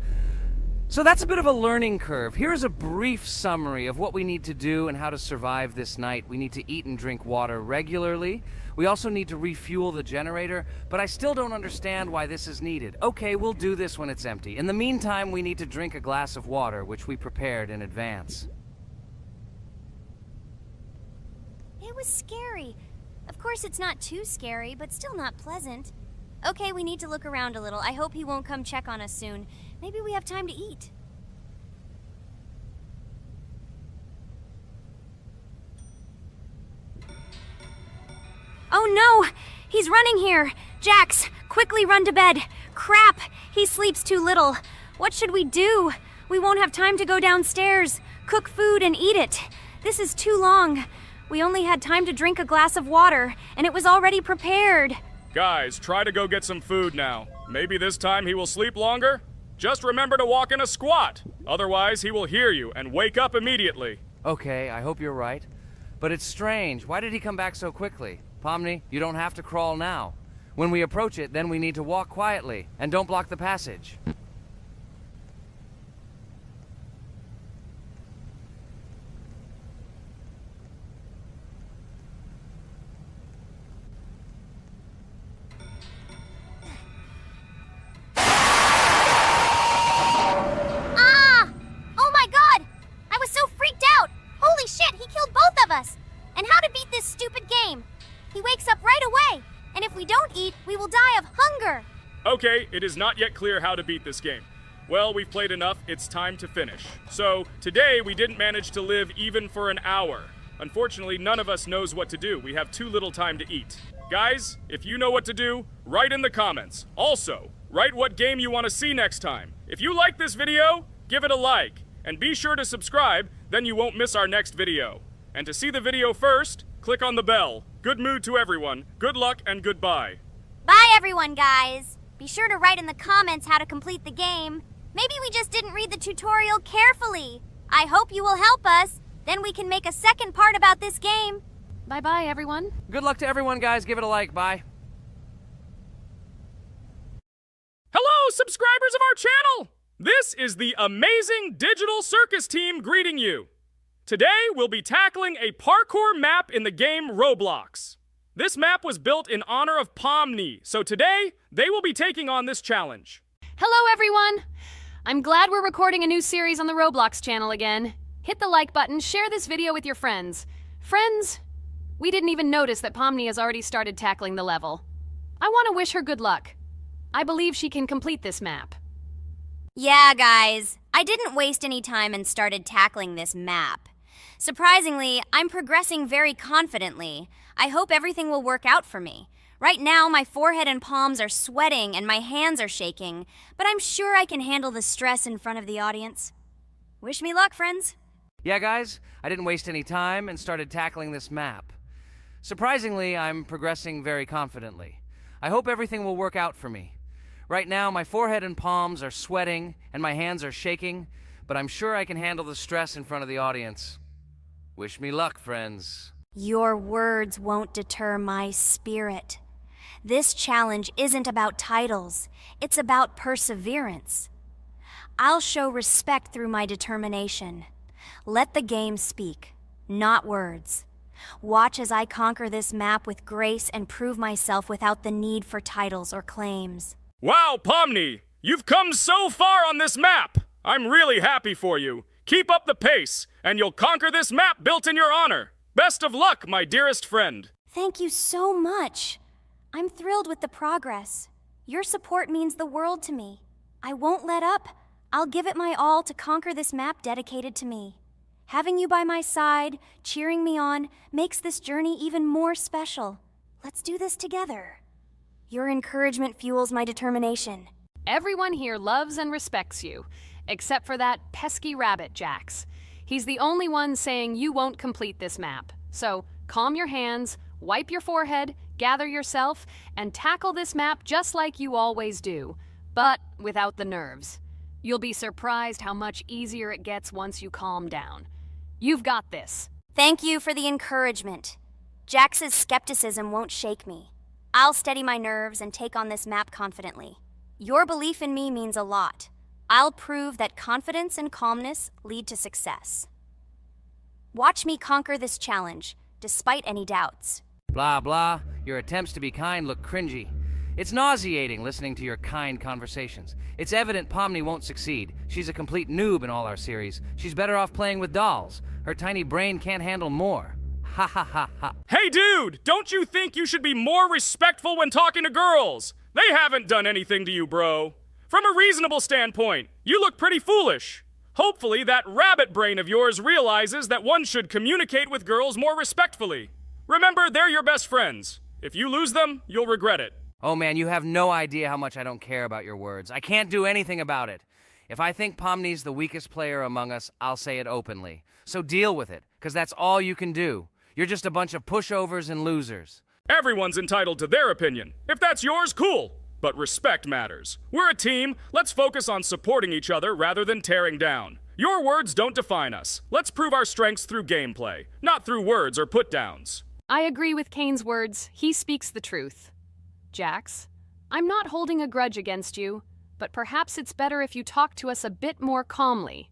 So that's a bit of a learning curve. Here's a brief summary of what we need to do and how to survive this night. We need to eat and drink water regularly. We also need to refuel the generator, but I still don't understand why this is needed. Okay, we'll do this when it's empty. In the meantime, we need to drink a glass of water, which we prepared in advance. It was scary. Of course, it's not too scary, but still not pleasant. Okay, we need to look around a little. I hope he won't come check on us soon. Maybe we have time to eat. Oh no! He's running here! Jax, quickly run to bed! Crap! He sleeps too little. What should we do? We won't have time to go downstairs, cook food, and eat it. This is too long. We only had time to drink a glass of water, and it was already prepared. Guys, try to go get some food now. Maybe this time he will sleep longer? Just remember to walk in a squat. Otherwise, he will hear you and wake up immediately. Okay, I hope you're right. But it's strange. Why did he come back so quickly? Pomni, you don't have to crawl now. When we approach it, then we need to walk quietly. And don't block the passage. Ah! Oh my god! I was so freaked out! Holy shit, he killed both of us! And how to beat this stupid game? He wakes up right away, and if we don't eat, we will die of hunger! Okay, it is not yet clear how to beat this game. Well, we've played enough, it's time to finish. So, today we didn't manage to live even for an hour. Unfortunately, none of us knows what to do. We have too little time to eat. Guys, if you know what to do, write in the comments. Also, write what game you want to see next time. If you like this video, give it a like. And be sure to subscribe, then you won't miss our next video. And to see the video first, click on the bell. Good mood to everyone, good luck, and goodbye. Bye everyone, guys! Be sure to write in the comments how to complete the game. Maybe we just didn't read the tutorial carefully. I hope you will help us. Then we can make a second part about this game. Bye-bye, everyone. Good luck to everyone, guys. Give it a like. Bye. Hello, subscribers of our channel! This is the amazing Digital Circus team greeting you. Today, we'll be tackling a parkour map in the game Roblox. This map was built in honor of Pomni, so today, they will be taking on this challenge. Hello, everyone. I'm glad we're recording a new series on the Roblox channel again. Hit the like button, share this video with your friends. Friends, we didn't even notice that Pomni has already started tackling the level. I want to wish her good luck. I believe she can complete this map. Yeah, guys. I didn't waste any time and started tackling this map. Surprisingly, I'm progressing very confidently. I hope everything will work out for me. Right now, my forehead and palms are sweating and my hands are shaking, but I'm sure I can handle the stress in front of the audience. Wish me luck, friends. Yeah, guys, I didn't waste any time and started tackling this map. Surprisingly, I'm progressing very confidently. I hope everything will work out for me. Right now, my forehead and palms are sweating and my hands are shaking, but I'm sure I can handle the stress in front of the audience. Wish me luck, friends. Your words won't deter my spirit. This challenge isn't about titles. It's about perseverance. I'll show respect through my determination. Let the game speak, not words. Watch as I conquer this map with grace and prove myself without the need for titles or claims. Wow, Pomni! You've come so far on this map! I'm really happy for you. Keep up the pace, and you'll conquer this map built in your honor. Best of luck, my dearest friend. Thank you so much. I'm thrilled with the progress. Your support means the world to me. I won't let up. I'll give it my all to conquer this map dedicated to me. Having you by my side, cheering me on, makes this journey even more special. Let's do this together. Your encouragement fuels my determination. Everyone here loves and respects you, except for that pesky rabbit, Jax. He's the only one saying you won't complete this map. So, calm your hands, wipe your forehead, gather yourself, and tackle this map just like you always do, but without the nerves. You'll be surprised how much easier it gets once you calm down. You've got this. Thank you for the encouragement. Jax's skepticism won't shake me. I'll steady my nerves and take on this map confidently. Your belief in me means a lot. I'll prove that confidence and calmness lead to success. Watch me conquer this challenge, despite any doubts. Blah, blah. Your attempts to be kind look cringy. It's nauseating listening to your kind conversations. It's evident Pomni won't succeed. She's a complete noob in all our series. She's better off playing with dolls. Her tiny brain can't handle more. Ha ha ha ha. Hey dude, don't you think you should be more respectful when talking to girls? They haven't done anything to you, bro. From a reasonable standpoint, you look pretty foolish. Hopefully that rabbit brain of yours realizes that one should communicate with girls more respectfully. Remember, they're your best friends. If you lose them, you'll regret it. Oh man, you have no idea how much I don't care about your words. I can't do anything about it. If I think Pomni's the weakest player among us, I'll say it openly. So deal with it, because that's all you can do. You're just a bunch of pushovers and losers. Everyone's entitled to their opinion. If that's yours, cool. but respect matters. We're a team. Let's focus on supporting each other rather than tearing down. Your words don't define us. Let's prove our strengths through gameplay, not through words or put-downs. I agree with Kane's words. He speaks the truth. Jax, I'm not holding a grudge against you, but perhaps it's better if you talk to us a bit more calmly.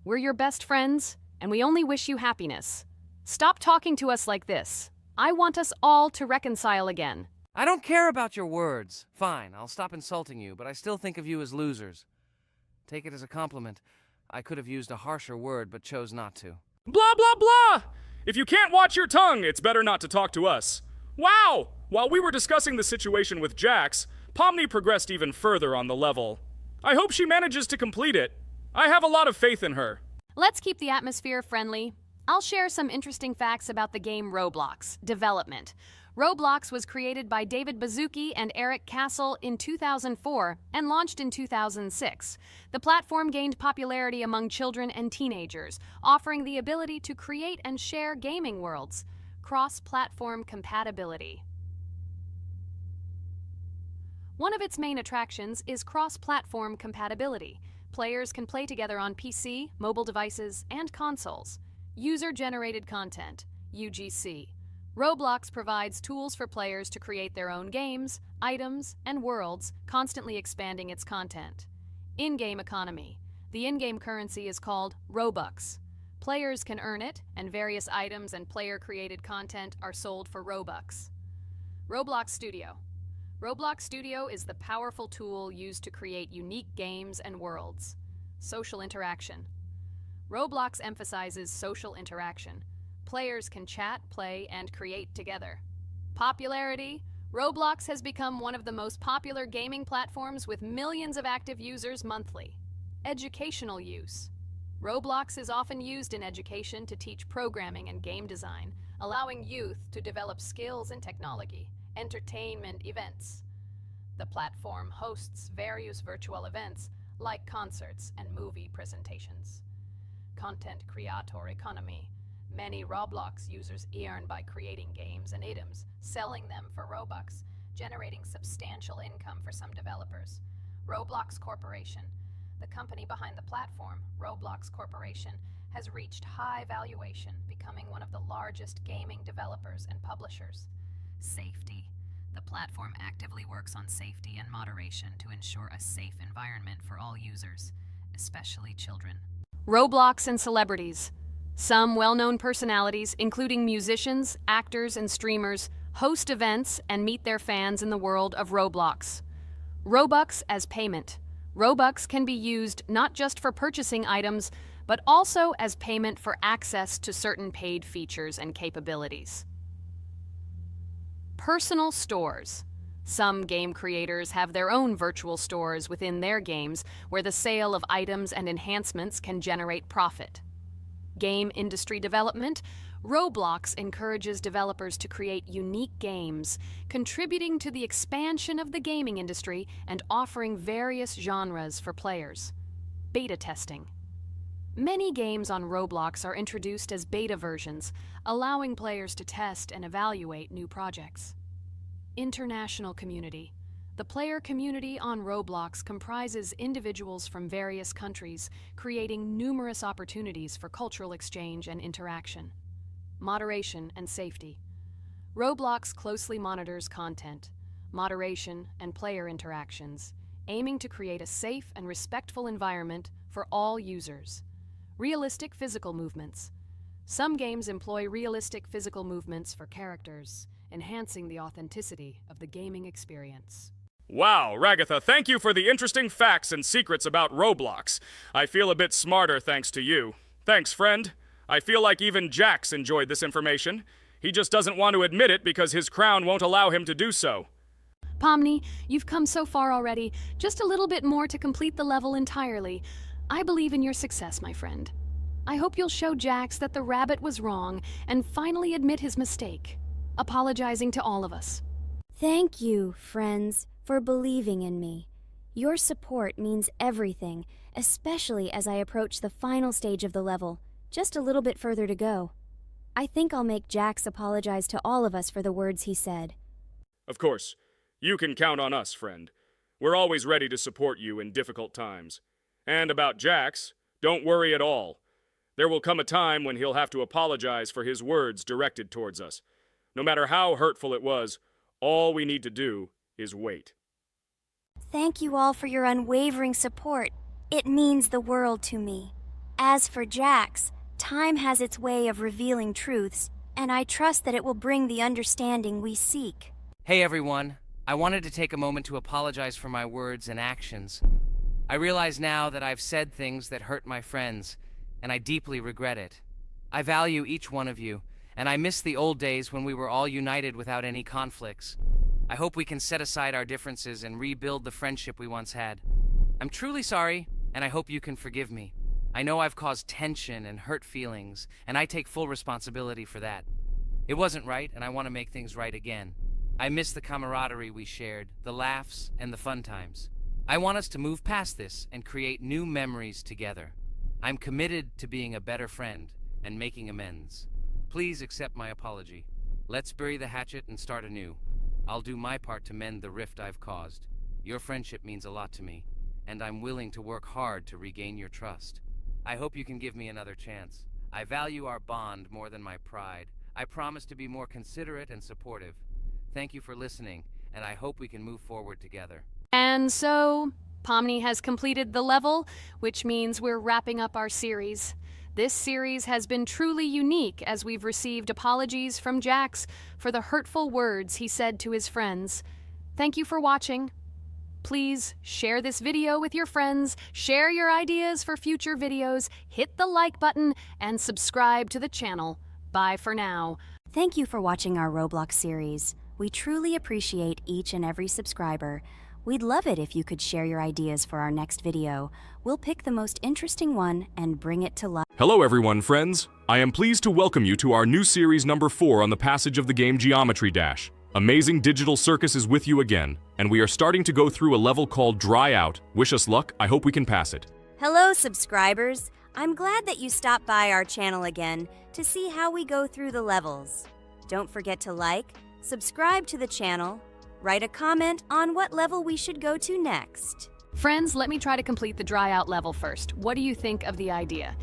We're your best friends, and we only wish you happiness. Stop talking to us like this. I want us all to reconcile again. I don't care about your words. Fine, I'll stop insulting you, but I still think of you as losers. Take it as a compliment. I could have used a harsher word, but chose not to. Blah, blah, blah! If you can't watch your tongue, it's better not to talk to us. Wow! While we were discussing the situation with Jax, Pomni progressed even further on the level. I hope she manages to complete it. I have a lot of faith in her. Let's keep the atmosphere friendly. I'll share some interesting facts about the game Roblox development. Roblox was created by David Baszucki and Eric Castle in 2004 and launched in 2006. The platform gained popularity among children and teenagers, offering the ability to create and share gaming worlds. Cross-platform compatibility. One of its main attractions is cross-platform compatibility. Players can play together on PC, mobile devices, and consoles. User-generated content, UGC. Roblox provides tools for players to create their own games, items, and worlds, constantly expanding its content. In-game economy. The in-game currency is called Robux. Players can earn it, and various items and player-created content are sold for Robux. Roblox Studio. Roblox Studio is the powerful tool used to create unique games and worlds. Social interaction. Roblox emphasizes social interaction. Players can chat, play, and create together. Popularity. Roblox has become one of the most popular gaming platforms with millions of active users monthly. Educational use. Roblox is often used in education to teach programming and game design, allowing youth to develop skills in technology. Entertainment events. The platform hosts various virtual events like concerts and movie presentations. Content creator economy. Many Roblox users earn by creating games and items, selling them for Robux, generating substantial income for some developers. Roblox Corporation. The company behind the platform, Roblox Corporation, has reached high valuation, becoming one of the largest gaming developers and publishers. Safety. The platform actively works on safety and moderation to ensure a safe environment for all users, especially children. Roblox and celebrities. Some well-known personalities, including musicians, actors, and streamers, host events and meet their fans in the world of Roblox. Robux as payment. Robux can be used not just for purchasing items, but also as payment for access to certain paid features and capabilities. Personal stores. Some game creators have their own virtual stores within their games where the sale of items and enhancements can generate profit. Game industry development. Roblox encourages developers to create unique games, contributing to the expansion of the gaming industry and offering various genres for players. Beta testing. Many games on Roblox are introduced as beta versions, allowing players to test and evaluate new projects. International community. The player community on Roblox comprises individuals from various countries, creating numerous opportunities for cultural exchange and interaction. Moderation and safety. Roblox closely monitors content, moderation, and player interactions, aiming to create a safe and respectful environment for all users. Realistic physical movements. Some games employ realistic physical movements for characters, enhancing the authenticity of the gaming experience. Wow, Ragatha, thank you for the interesting facts and secrets about Roblox. I feel a bit smarter thanks to you. Thanks, friend. I feel like even Jax enjoyed this information. He just doesn't want to admit it because his crown won't allow him to do so. Pomni, you've come so far already. Just a little bit more to complete the level entirely. I believe in your success, my friend. I hope you'll show Jax that the rabbit was wrong and finally admit his mistake, apologizing to all of us. Thank you, friends, for believing in me. Your support means everything, especially as I approach the final stage of the level, just a little bit further to go. I think I'll make Jax apologize to all of us for the words he said. Of course. You can count on us, friend. We're always ready to support you in difficult times. And about Jax, don't worry at all. There will come a time when he'll have to apologize for his words directed towards us. No matter how hurtful it was, all we need to do is wait. Thank you all for your unwavering support. It means the world to me. As for Jax, time has its way of revealing truths, and I trust that it will bring the understanding we seek. Hey everyone, I wanted to take a moment to apologize for my words and actions. I realize now that I've said things that hurt my friends, and I deeply regret it. I value each one of you, and I miss the old days when we were all united without any conflicts. I hope we can set aside our differences and rebuild the friendship we once had. I'm truly sorry, and I hope you can forgive me. I know I've caused tension and hurt feelings, and I take full responsibility for that. It wasn't right, and I want to make things right again. I miss the camaraderie we shared, the laughs, and the fun times. I want us to move past this and create new memories together. I'm committed to being a better friend and making amends. Please accept my apology. Let's bury the hatchet and start anew. I'll do my part to mend the rift I've caused. Your friendship means a lot to me, and I'm willing to work hard to regain your trust. I hope you can give me another chance. I value our bond more than my pride. I promise to be more considerate and supportive. Thank you for listening, and I hope we can move forward together. And so, Pomni has completed the level, which means we're wrapping up our series. This series has been truly unique as we've received apologies from Jax for the hurtful words he said to his friends. Thank you for watching. Please share this video with your friends, share your ideas for future videos, hit the like button, and subscribe to the channel. Bye for now. Thank you for watching our Roblox series. We truly appreciate each and every subscriber. We'd love it if you could share your ideas for our next video. We'll pick the most interesting one and bring it to life. Hello everyone, friends. I am pleased to welcome you to our new series number 4 on the passage of the game Geometry Dash. Amazing Digital Circus is with you again, and we are starting to go through a level called Dry Out. Wish us luck, I hope we can pass it. Hello, subscribers. I'm glad that you stopped by our channel again to see how we go through the levels. Don't forget to like, subscribe to the channel, write a comment on what level we should go to next. Friends, let me try to complete the dry out level first. What do you think of the idea?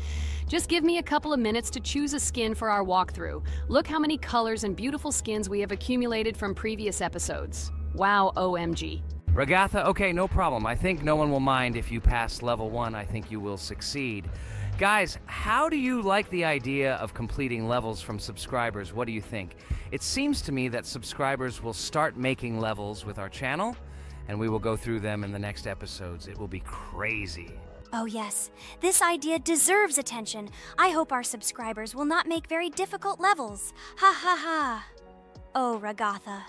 Just give me a couple of minutes to choose a skin for our walkthrough. Look how many colors and beautiful skins we have accumulated from previous episodes. Wow, OMG. Ragatha, okay, no problem. I think no one will mind if you pass level 1. I think you will succeed. Guys, how do you like the idea of completing levels from subscribers? What do you think? It seems to me that subscribers will start making levels with our channel, and we will go through them in the next episodes. It will be crazy. Oh yes, this idea deserves attention. I hope our subscribers will not make very difficult levels. Ha ha ha. Oh, Ragatha,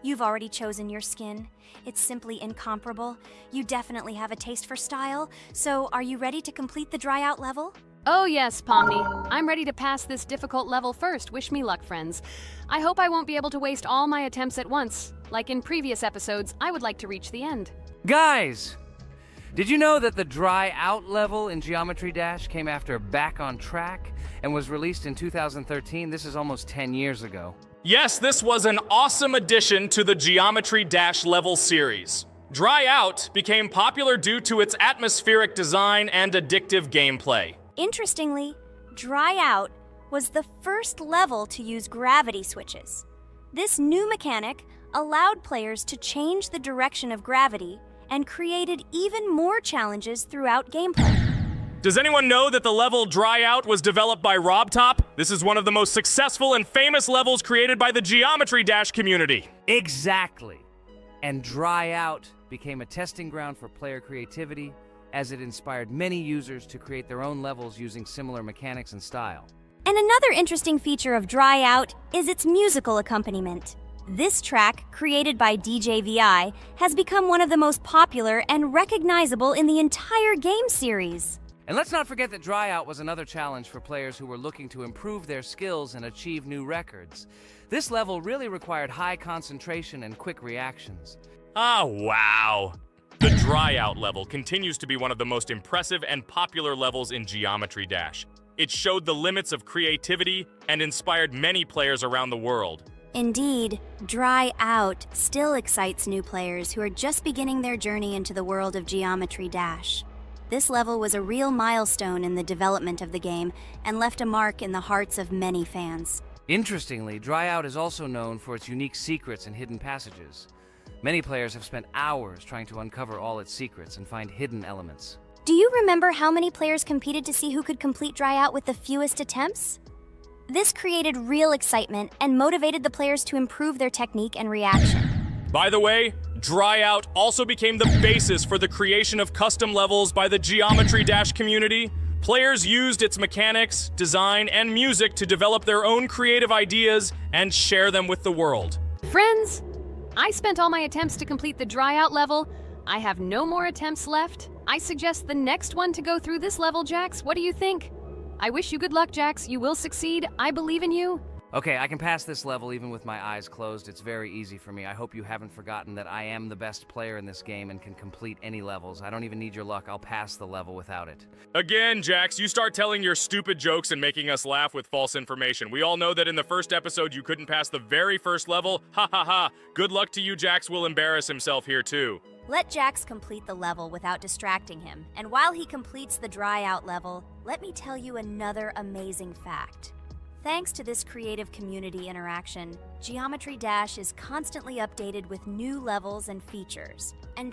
you've already chosen your skin. It's simply incomparable. You definitely have a taste for style. So, are you ready to complete the dry out level? Oh yes, Pomni. I'm ready to pass this difficult level first. Wish me luck, friends. I hope I won't be able to waste all my attempts at once. Like in previous episodes, I would like to reach the end. Guys! Did you know that the Dry Out level in Geometry Dash came after Back on Track and was released in 2013? This is almost 10 years ago. Yes, this was an awesome addition to the Geometry Dash level series. Dry Out became popular due to its atmospheric design and addictive gameplay. Interestingly, Dry Out was the first level to use gravity switches. This new mechanic allowed players to change the direction of gravity and created even more challenges throughout gameplay. Does anyone know that the level Dry Out was developed by RobTop? This is one of the most successful and famous levels created by the Geometry Dash community. Exactly. And Dry Out became a testing ground for player creativity, as it inspired many users to create their own levels using similar mechanics and style. And another interesting feature of Dry Out is its musical accompaniment. This track, created by DJ VI, has become one of the most popular and recognizable in the entire game series. And let's not forget that Dry Out was another challenge for players who were looking to improve their skills and achieve new records. This level really required high concentration and quick reactions. Ah, wow. The Dry Out level continues to be one of the most impressive and popular levels in Geometry Dash. It showed the limits of creativity and inspired many players around the world. Indeed, Dry Out still excites new players who are just beginning their journey into the world of Geometry Dash. This level was a real milestone in the development of the game and left a mark in the hearts of many fans. Interestingly, Dry Out is also known for its unique secrets and hidden passages. Many players have spent hours trying to uncover all its secrets and find hidden elements. Do you remember how many players competed to see who could complete Dry Out with the fewest attempts? This created real excitement and motivated the players to improve their technique and reaction. By the way, Dry Out also became the basis for the creation of custom levels by the Geometry Dash community. Players used its mechanics, design, and music to develop their own creative ideas and share them with the world. Friends, I spent all my attempts to complete the Dry Out level. I have no more attempts left. I suggest the next one to go through this level, Jax. What do you think? I wish you good luck, Jax. You will succeed. I believe in you. Okay, I can pass this level even with my eyes closed. It's very easy for me. I hope you haven't forgotten that I am the best player in this game and can complete any levels. I don't even need your luck. I'll pass the level without it. Again, Jax, you start telling your stupid jokes and making us laugh with false information. We all know that in the first episode you couldn't pass the very first level. Ha ha ha. Good luck to you, Jax will embarrass himself here too. Let Jax complete the level without distracting him, and while he completes the Dry Out level, let me tell you another amazing fact. Thanks to this creative community interaction, Geometry Dash is constantly updated with new levels and features, and